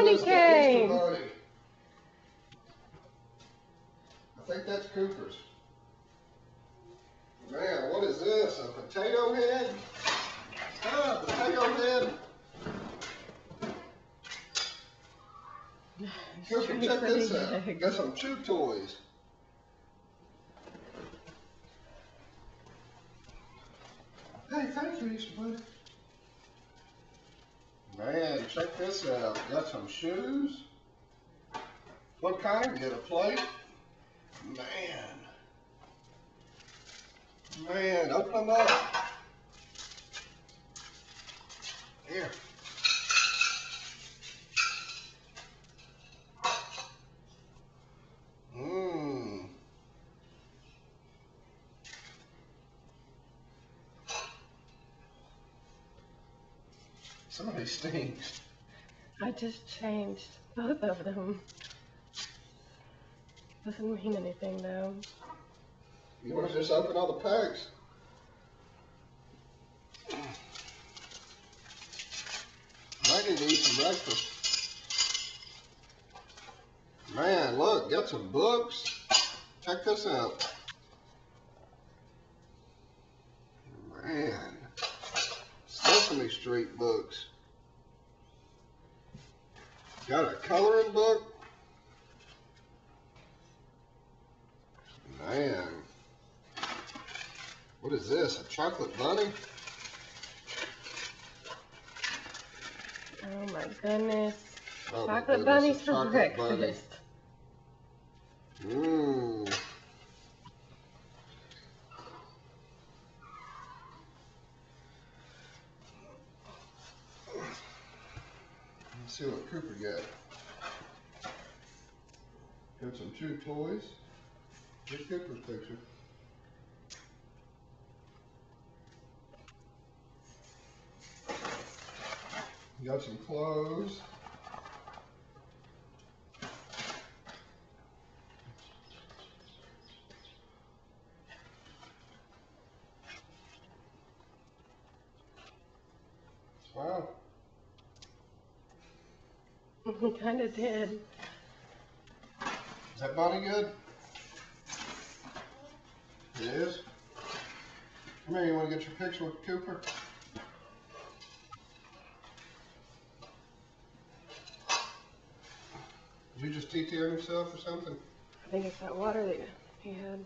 candy cane. I think that's Cooper's. Man, what is this? A potato head? Ah, potato head. Cooper, check this out. Got some chew toys. Hey, thank you, Easter Bunny. Man, check this out. Got some shoes. What kind? Get a plate. Man, open them up. Here. Mmm. Somebody stinks. I just changed both of them. Doesn't mean anything though. You want to just open all the packs? I need to eat some breakfast. Man, look, got some books. Check this out. Man, Sesame Street books. Got a coloring book. Man, what is this? A chocolate bunny? Oh my goodness. Oh, Chocolate bunnies for chocolate breakfast. Bunny. Mmm. Let's see what Cooper got. Got some chew toys. Here's Cooper's picture. Got some clothes. Wow. He kind of did. Is that bunny good? It is? Come here, you want to get your picture with Cooper? Did you just TT on yourself or something? I think it's that water that he had.